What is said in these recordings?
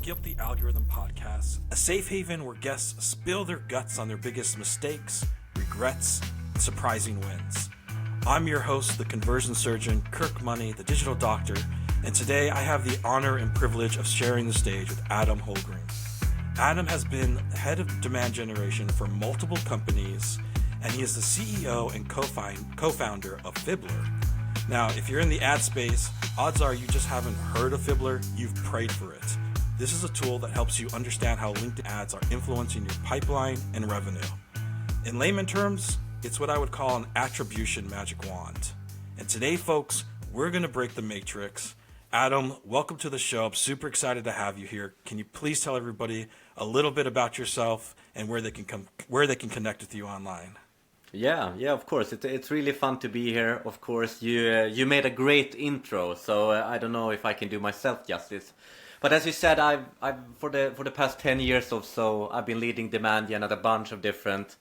Skip the Algorithm podcast, a safe haven where guests spill their guts on their biggest mistakes, regrets, and surprising wins. I'm your host, the conversion surgeon, Kirk Money, the digital doctor, and today I have the honor and privilege of sharing the stage with Adam Holmgren. Adam has been head of demand generation for multiple companies, and he is the CEO and co-founder of Fibbler. Now, if you're in the ad space, odds are you just haven't heard of Fibbler, you've prayed for it. This is a tool that helps you understand how LinkedIn ads are influencing your pipeline and revenue. In layman terms, it's what I would call an attribution magic wand. And today, folks, we're going to break the matrix. Adam, welcome to the show. I'm super excited to have you here. Can you please tell everybody a little bit about yourself and where they can connect with you online? Yeah, of course. It's really fun to be here. Of course, you made a great intro, so I don't know if I can do myself justice. But as you said, I've for the past 10 years or so, I've been leading demand gen at a bunch of different,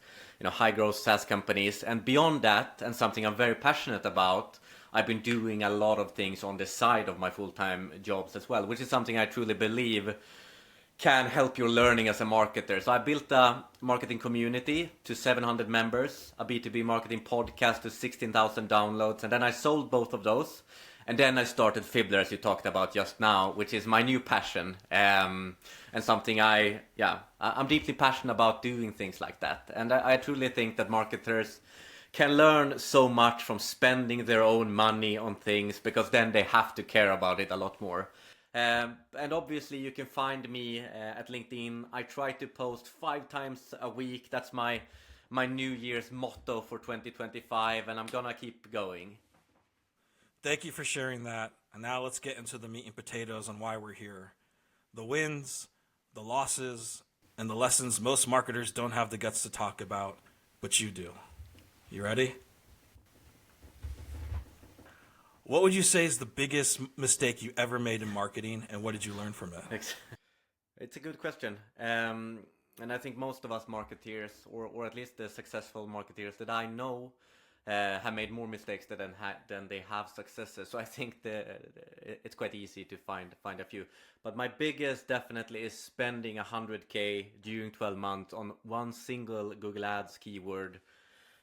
high growth SaaS companies. And beyond that, and something I'm very passionate about, I've been doing a lot of things on the side of my full-time jobs as well, which is something I truly believe can help your learning as a marketer. So I built a marketing community to 700 members, a B2B marketing podcast to 16,000 downloads, and then I sold both of those. And then I started Fibbler, as you talked about just now, which is my new passion, and something I'm deeply passionate about doing things like that. And I truly think that marketers can learn so much from spending their own money on things, because then they have to care about it a lot more. And obviously you can find me at LinkedIn. I try to post 5 times a week. That's my New Year's motto for 2025, and I'm gonna keep going. Thank you for sharing that. And now let's get into the meat and potatoes on why we're here. The wins, the losses, and the lessons most marketers don't have the guts to talk about, but you do. You ready? What would you say is the biggest mistake you ever made in marketing, and what did you learn from it? It's a good question. And I think most of us marketeers, or at least the successful marketeers that I know, have made more mistakes than they have successes. So I think it's quite easy to find a few. But my biggest definitely is spending 100K during 12 months on one single Google Ads keyword,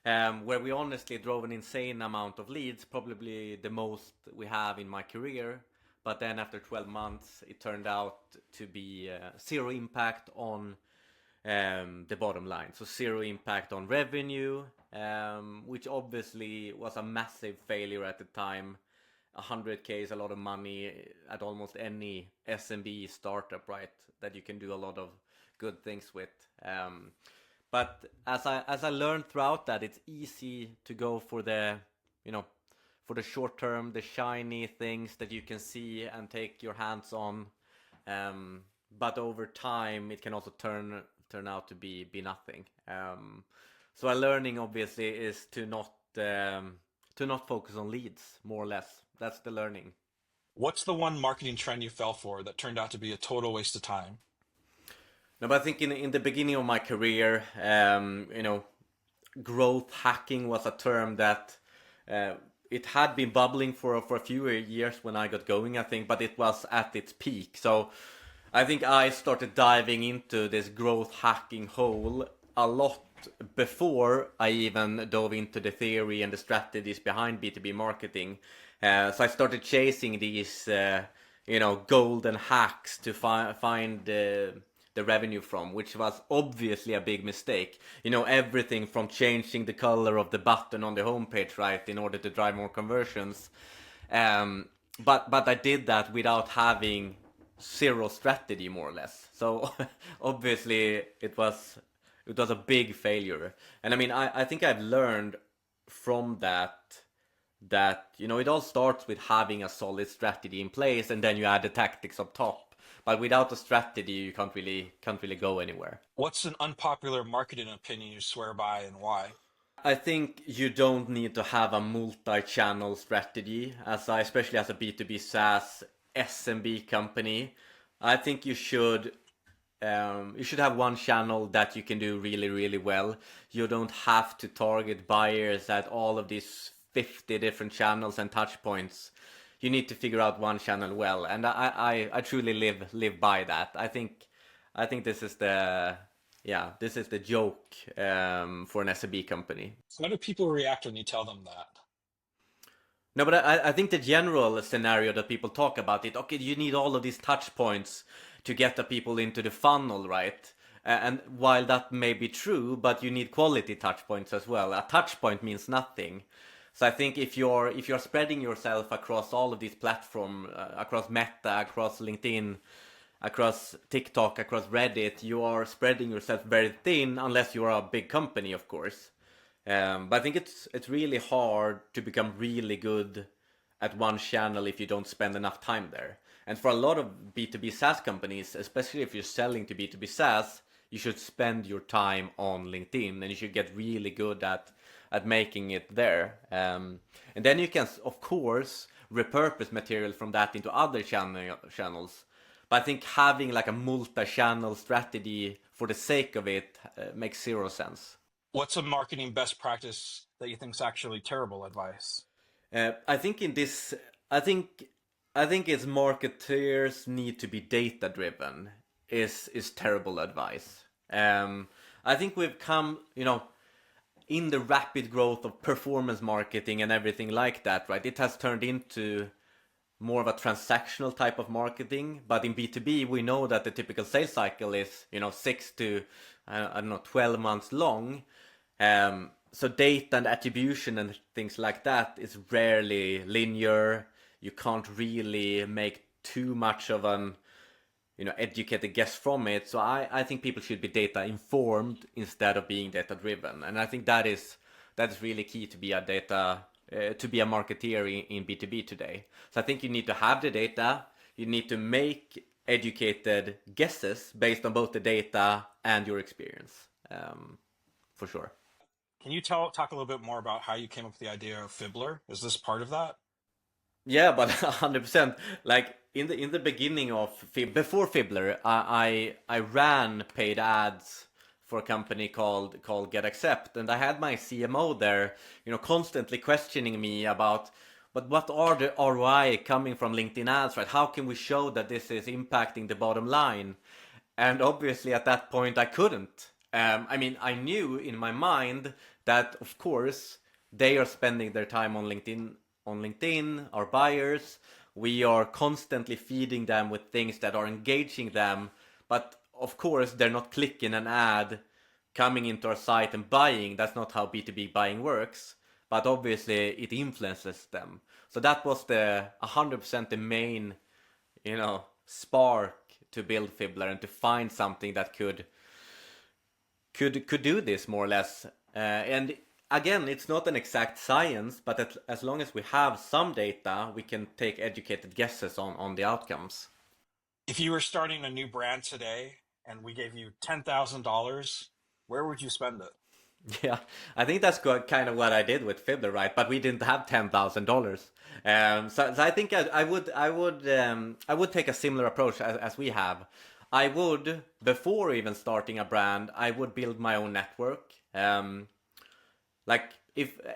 where we honestly drove an insane amount of leads, probably the most we have in my career. But then after 12 months, it turned out to be zero impact on the bottom line. So zero impact on revenue, which obviously was a massive failure at the time. 100K is a lot of money at almost any SMB startup, right? That you can do a lot of good things with. But as I learned throughout that, it's easy to go for the short term, the shiny things that you can see and take your hands on. But over time, it can also turn out to be nothing. So our learning obviously is to not focus on leads, more or less. That's the learning. What's the one marketing trend you fell for that turned out to be a total waste of time? No, but I think in the beginning of my career, growth hacking was a term that it had been bubbling for a few years when I got going, I think, but it was at its peak. So I think I started diving into this growth hacking hole a lot before I even dove into the theory and the strategies behind B2B marketing. So I started chasing these, golden hacks to find the revenue from, which was obviously a big mistake. Everything from changing the color of the button on the homepage, right, in order to drive more conversions. But I did that without having zero strategy, more or less. So obviously it was a big failure. And I mean, I think I've learned from that it all starts with having a solid strategy in place, and then you add the tactics up top. But without a strategy, you can't really go anywhere. What's an unpopular marketing opinion you swear by, and why? I think you don't need to have a multi-channel strategy, especially as a B2B SaaS SMB company. I think you should have one channel that you can do really, really well. You don't have to target buyers at all of these 50 different channels and touch points. you need to figure out one channel well, and I truly live by that. I think this is the joke for an SMB company. How do people react when you tell them that? No, but I think the general scenario that people talk about it, okay, you need all of these touch points to get the people into the funnel, right? And while that may be true, but you need quality touch points as well. A touch point means nothing. So I think if you're spreading yourself across all of these platforms, across Meta, across LinkedIn, across TikTok, across Reddit, you are spreading yourself very thin unless you're a big company, of course. But I think it's really hard to become really good at one channel if you don't spend enough time there. And for a lot of B2B SaaS companies, especially if you're selling to B2B SaaS, you should spend your time on LinkedIn, and you should get really good at making it there. And then you can, of course, repurpose material from that into other channels. But I think having like a multi-channel strategy for the sake of it makes zero sense. What's a marketing best practice that you think is actually terrible advice? I think in this, I think I think it's marketers need to be data driven is terrible advice. I think we've come, in the rapid growth of performance marketing and everything like that, right? It has turned into more of a transactional type of marketing. But in B2B, we know that the typical sales cycle is, 6 to, I don't know, 12 months long. So data and attribution and things like that is rarely linear. You can't really make too much of an, educated guess from it. So I think people should be data informed instead of being data driven. And I think that is really key to be a marketeer in B2B today. So I think you need to have the data. You need to make educated guesses based on both the data and your experience, for sure. Can you talk a little bit more about how you came up with the idea of Fibbler? Is this part of that? Yeah, but 100%. Like in the beginning of before Fibbler, I ran paid ads for a company called GetAccept, and I had my CMO there, constantly questioning me about, but what are the ROI coming from LinkedIn ads, right? How can we show that this is impacting the bottom line? And obviously at that point I couldn't. I knew in my mind that of course they are spending their time on LinkedIn, our buyers. We are constantly feeding them with things that are engaging them, but of course they're not clicking an ad, coming into our site and buying. That's not how B2B buying works, but obviously it influences them. So that was the 100% the main, spark to build Fibbler and to find something that could do this more or less. And again, it's not an exact science, but as long as we have some data, we can take educated guesses on the outcomes. If you were starting a new brand today and we gave you $10,000, where would you spend it? Yeah, I think that's kind of what I did with Fibbler, right? But we didn't have $10,000. So I think I would take a similar approach as we have. I would, before even starting a brand, I would build my own network.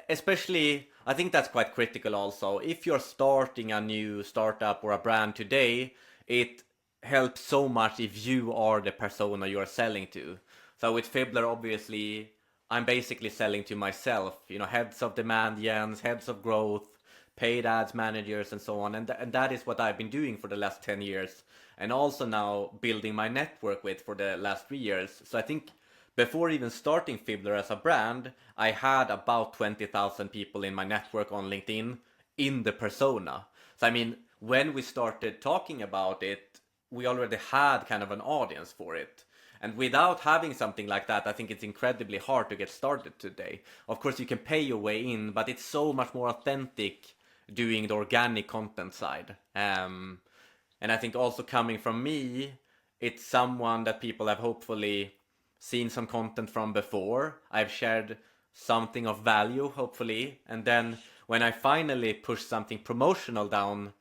Especially, I think that's quite critical also. If you're starting a new startup or a brand today, it helps so much if you are the persona you're selling to. So with Fibbler, obviously, I'm basically selling to myself, heads of demand gens, heads of growth, paid ads managers, and so on. And that is what I've been doing for the last 10 years. And also now building my network with for the last 3 years. So I think before even starting Fibbler as a brand, I had about 20,000 people in my network on LinkedIn in the persona. So when we started talking about it, we already had kind of an audience for it. And without having something like that, I think it's incredibly hard to get started today. Of course, you can pay your way in, but it's so much more authentic doing the organic content side. And I think also coming from me, it's someone that people have hopefully seen some content from before. I've shared something of value, hopefully. And then when I finally push something promotional down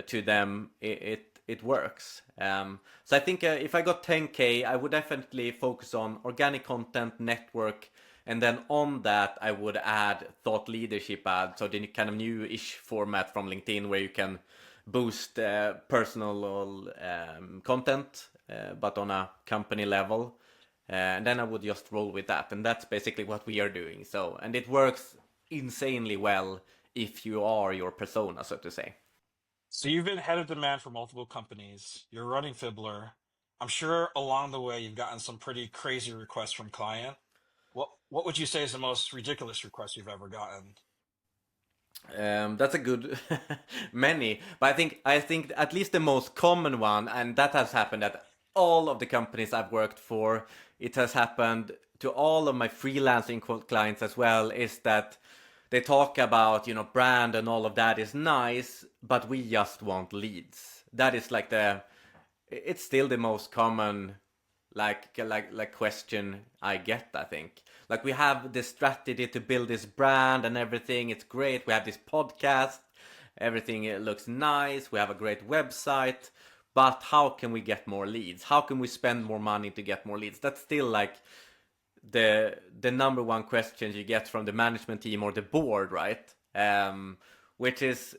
to them, it works. So I think if I got 10K, I would definitely focus on organic content, network, And then on that, I would add thought leadership ads, so the kind of new-ish format from LinkedIn where you can boost personal content, but on a company level. And then I would just roll with that. And that's basically what we are doing. So, and it works insanely well if you are your persona, so to say. So you've been head of demand for multiple companies. You're running Fibbler. I'm sure along the way you've gotten some pretty crazy requests from client. What would you say is the most ridiculous request you've ever gotten? That's a good many, but I think at least the most common one, and that has happened at all of the companies I've worked for. It has happened to all of my freelancing clients as well. Is that they talk about brand and all of that is nice, but we just want leads. That is like it's still the most common like question I get, I think. Like, we have this strategy to build this brand and everything, it's great. We have this podcast, everything looks nice, we have a great website, but how can we get more leads? How can we spend more money to get more leads? That's still like the number one question you get from the management team or the board, right? Which is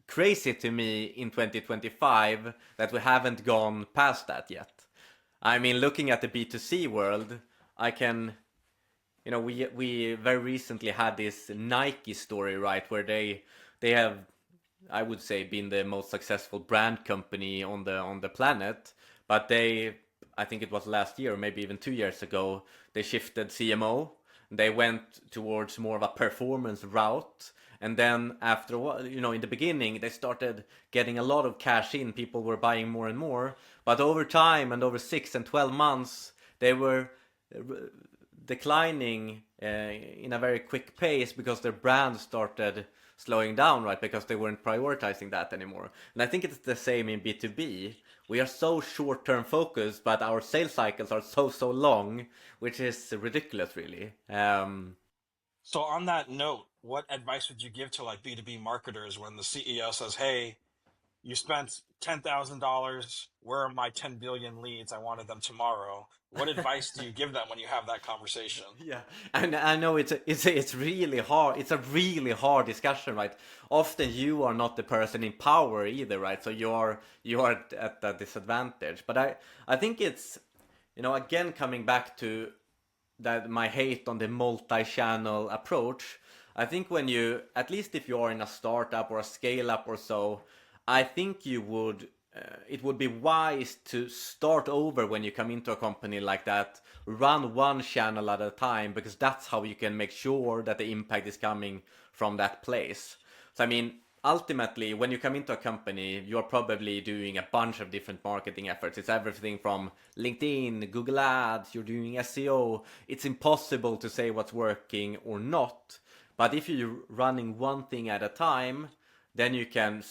crazy to me in 2025 that we haven't gone past that yet. I mean, looking at the B2C world, I can, we very recently had this Nike story, right, where they have, I would say, been the most successful brand company on the planet, but I think it was last year, or maybe even 2 years ago, they shifted CMO. They went towards more of a performance route. And then after a while, in the beginning, they started getting a lot of cash in. People were buying more and more. But over time and over 6 and 12 months, they were declining in a very quick pace because their brand started slowing down, right? Because they weren't prioritizing that anymore. And I think it's the same in B2B. We are so short-term focused, but our sales cycles are so long, which is ridiculous, really. So on that note, what advice would you give to like B2B marketers when the CEO says, "Hey, you spent $10,000. Where are my 10 billion leads? I wanted them tomorrow." What advice do you give them when you have that conversation? Yeah, and I know it's really hard. It's a really hard discussion, right? Often you are not the person in power either, right? So you are at a disadvantage. But I think it's again coming back to that my hate on the multi-channel approach. I think when you, at least if you are in a startup or a scale up or so, I think it would be wise to start over when you come into a company like that. Run one channel at a time, because that's how you can make sure that the impact is coming from that place. So I mean, ultimately, when you come into a company, you're probably doing a bunch of different marketing efforts. It's everything from LinkedIn, Google Ads, you're doing SEO. It's impossible to say what's working or not. But if you're running one thing at a time, then you can,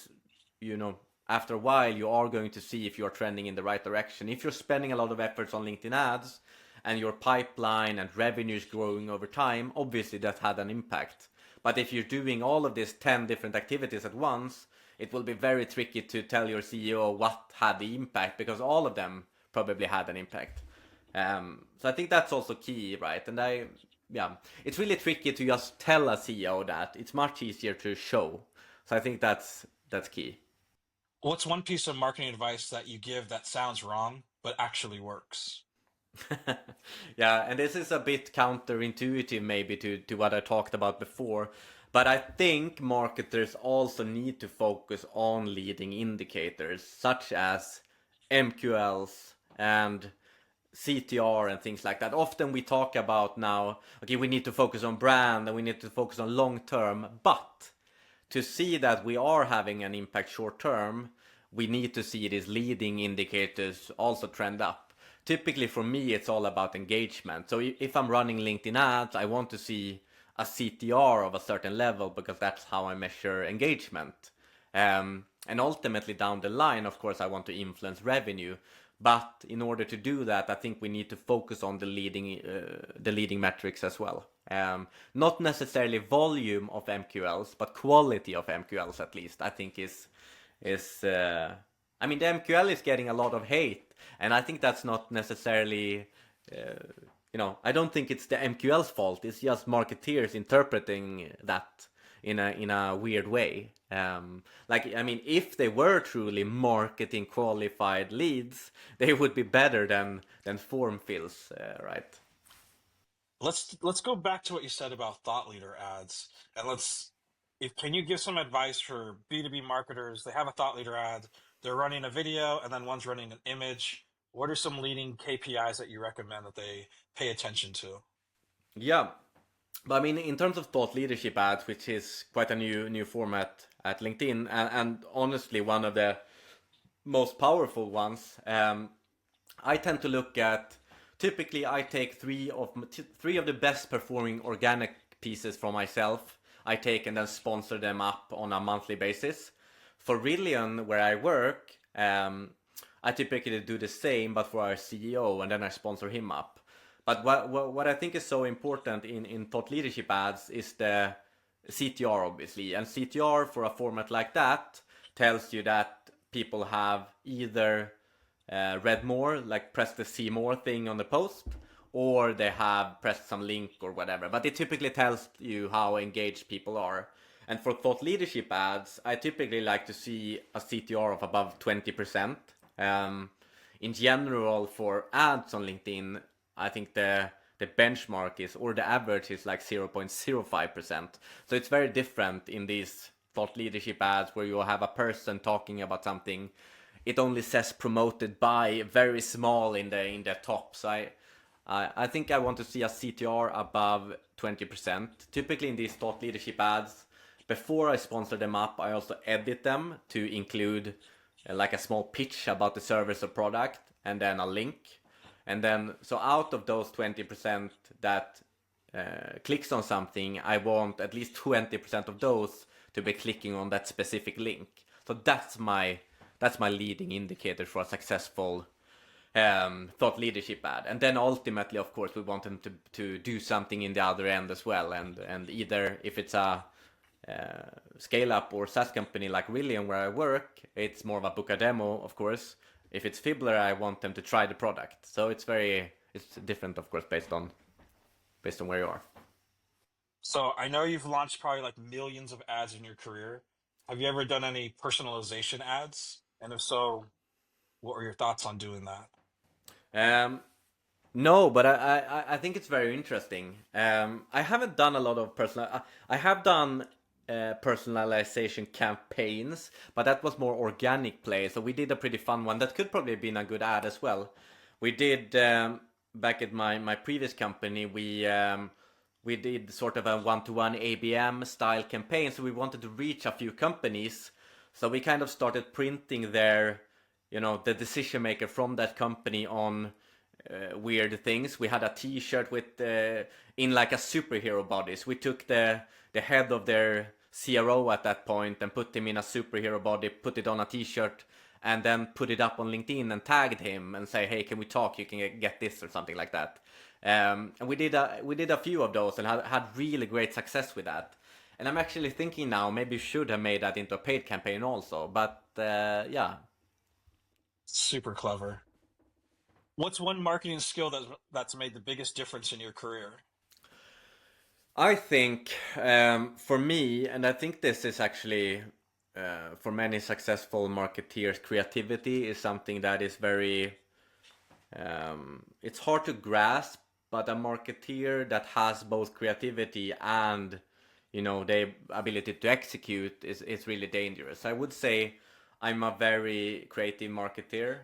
after a while, you are going to see if you're trending in the right direction. If you're spending a lot of efforts on LinkedIn ads and your pipeline and revenue is growing over time, obviously that had an impact. But if you're doing all of these 10 different activities at once, it will be very tricky to tell your CEO what had the impact, because all of them probably had an impact. So I think that's also key, right? And it's really tricky to just tell a CEO that. It's much easier to show. So I think that's key. What's one piece of marketing advice that you give that sounds wrong, but actually works? Yeah, and this is a bit counterintuitive maybe to what I talked about before, but I think marketers also need to focus on leading indicators such as MQLs and CTR and things like that. Often we talk about now, okay, we need to focus on brand and we need to focus on long term, but to see that we are having an impact short term, we need to see these leading indicators also trend up. Typically for me, it's all about engagement. So if I'm running LinkedIn ads, I want to see a CTR of a certain level, because that's how I measure engagement. And ultimately down the line, of course, I want to influence revenue. But in order to do that, I think we need to focus on the leading metrics as well. Not necessarily volume of MQLs, but quality of MQLs at least, I think is I mean, the MQL is getting a lot of hate, and I think that's not necessarily I don't think it's the MQL's fault. It's just marketeers interpreting that in a weird way. Like, I mean, if they were truly marketing qualified leads, they would be better than form fills, right? Let's go back to what you said about thought leader ads, and let's if can you give some advice for B2B marketers? They have a thought leader ad, they're running a video, and then one's running an image. What are some leading KPIs that you recommend that they pay attention to? Yeah, but I mean, in terms of thought leadership ads, which is quite a new format at LinkedIn, and honestly one of the most powerful ones. I tend to look at, typically I take three of the best performing organic pieces from myself. I take and then sponsor them up on a monthly basis. For Rillion, where I work, I typically do the same, but for our CEO, and then I sponsor him up. But what I think is so important in thought leadership ads is the CTR, obviously. And CTR for a format like that tells you that people have either read more, like press the see more thing on the post, or they have pressed some link or whatever. But it typically tells you how engaged people are. And for thought leadership ads, I typically like to see a CTR of above 20%. In general, for ads on LinkedIn, I think the benchmark is, or the average is like 0.05%. So it's very different in these thought leadership ads where you have a person talking about something. It only says promoted by very small in the top. So I think I want to see a CTR above 20%. Typically in these thought leadership ads, before I sponsor them up, I also edit them to include like a small pitch about the service or product, and then a link. And then, so out of those 20% that clicks on something, I want at least 20% of those to be clicking on that specific link. So that's my leading indicator for a successful thought leadership ad. And then ultimately, of course, we want them to do something in the other end as well. And either if it's a scale up or SaaS company like William where I work, it's more of a book a demo, of course. If it's Fibbler, I want them to try the product. So it's different, of course, based on where you are. So I know you've launched probably like millions of ads in your career. Have you ever done any personalization ads? And if so, what were your thoughts on doing that? No, but I think it's very interesting. I haven't done a lot of I have done personalization campaigns, but that was more organic play. So we did a pretty fun one that could probably have been a good ad as well. We did back at my previous company. We did sort of a one-to-one ABM style campaign. So we wanted to reach a few companies. So we kind of started printing the decision maker from that company on weird things. We had a T-shirt with in like a superhero body. So we took the head of their CRO at that point and put him in a superhero body, put it on a T-shirt, and then put it up on LinkedIn and tagged him and say, hey, can we talk? You can get this or something like that. And we did a few of those and had really great success with that. And I'm actually thinking now, maybe should have made that into a paid campaign also. But yeah. Super clever. What's one marketing skill that's made the biggest difference in your career? I think for me, and I think this is actually for many successful marketeers, creativity is something that is very, it's hard to grasp, but a marketeer that has both creativity and the ability to execute is really dangerous. I would say I'm a very creative marketeer,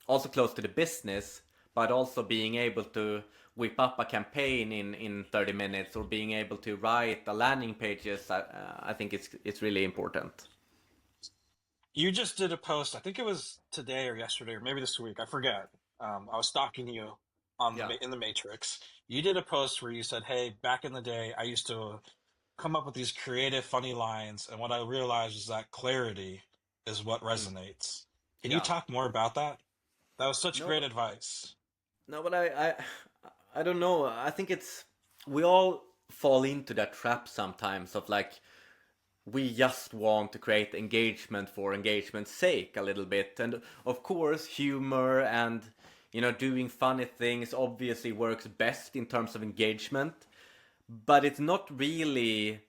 also close to the business, but also being able to whip up a campaign in 30 minutes or being able to write the landing pages. I think it's really important. You just did a post, I think it was today or yesterday or maybe this week, I forget. I was stalking you on Yeah. in the Matrix. You did a post where you said, "Hey, back in the day, I used to come up with these creative, funny lines, and what I realized is that clarity is what Mm. resonates." Can you Yeah. talk more about that? That was such No, great advice. no, but I don't know. I think we all fall into that trap sometimes of like we just want to create engagement for engagement's sake a little bit, and of course humor and doing funny things obviously works best in terms of engagement, but it's not really,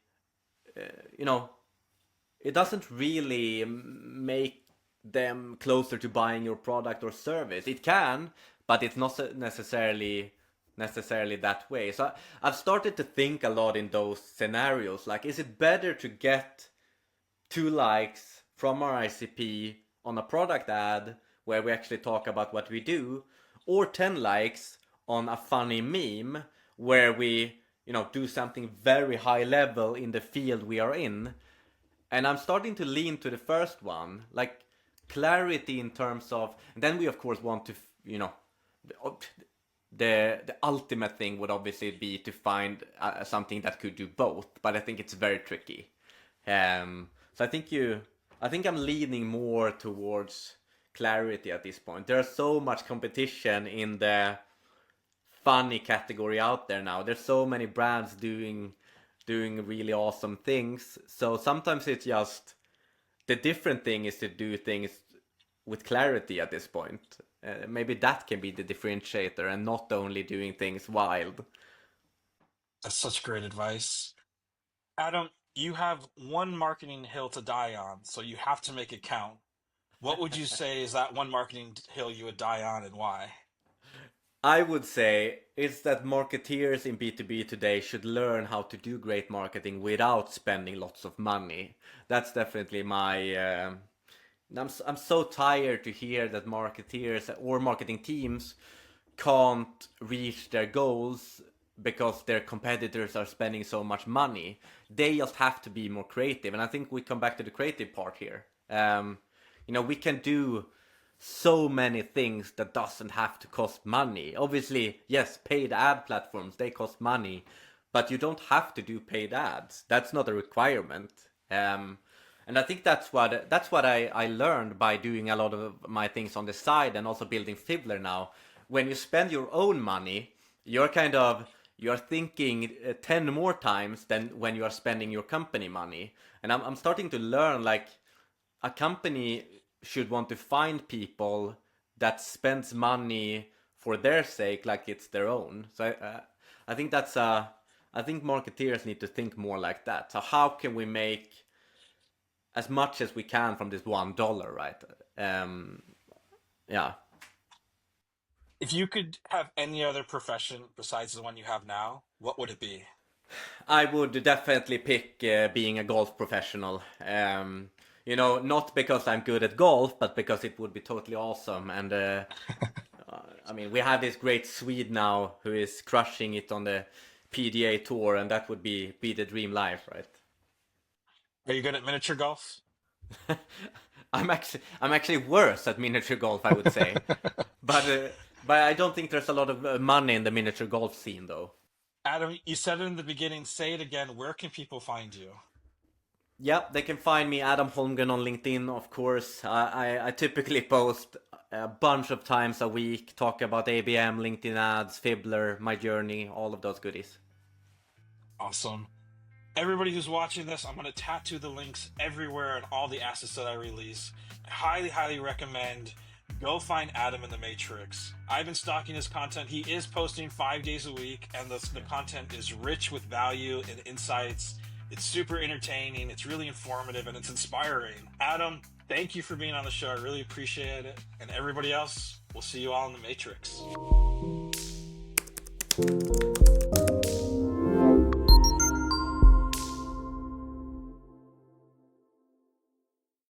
it doesn't really make them closer to buying your product or service. It can, but it's not necessarily that way. So I've started to think a lot in those scenarios. Like, is it better to get 2 likes from our ICP on a product ad where we actually talk about what we do, or 10 likes on a funny meme where we, do something very high level in the field we are in? And I'm starting to lean to the first one, like clarity in terms of, and then we of course want to, the ultimate thing would obviously be to find something that could do both, but I think it's very tricky. So I think I'm leaning more towards clarity at this point. There's so much competition in the funny category out there now. There's so many brands doing really awesome things. So sometimes it's just, the different thing is to do things with clarity at this point. Maybe that can be the differentiator, and not only doing things wild. That's such great advice. Adam, you have one marketing hill to die on, so you have to make it count. What would you say is that one marketing hill you would die on, and why? I would say it's that marketeers in B2B today should learn how to do great marketing without spending lots of money. That's definitely my... I'm so tired to hear that marketeers or marketing teams can't reach their goals because their competitors are spending so much money. They just have to be more creative. And I think we come back to the creative part here. We can do so many things that doesn't have to cost money. Obviously, yes, paid ad platforms, they cost money, but you don't have to do paid ads. That's not a requirement. And I think that's what I learned by doing a lot of my things on the side, and also building Fibbler now. When you spend your own money, you're thinking 10 more times than when you are spending your company money. And I'm starting to learn, like, a company should want to find people that spends money for their sake, like it's their own. So I think I think marketeers need to think more like that. So how can we make as much as we can from this $1, right? Yeah. If you could have any other profession besides the one you have now, what would it be? I would definitely pick being a golf professional. Not because I'm good at golf, but because it would be totally awesome. And we have this great Swede now who is crushing it on the PDA tour, and that would be the dream life, right? Are you good at miniature golf? I'm actually worse at miniature golf, I would say. But I don't think there's a lot of money in the miniature golf scene, though. Adam, you said it in the beginning. Say it again. Where can people find you? Yeah, they can find me, Adam Holmgren, on LinkedIn, of course. I typically post a bunch of times a week, talk about ABM, LinkedIn ads, Fibbler, my journey, all of those goodies. Awesome. Everybody who's watching this, I'm going to tattoo the links everywhere and all the assets that I release. I highly, highly recommend go find Adam in the Matrix. I've been stalking his content. He is posting 5 days a week, and the content is rich with value and insights. It's super entertaining, it's really informative, and it's inspiring. Adam, thank you for being on the show. I really appreciate it. And everybody else, we'll see you all in the Matrix.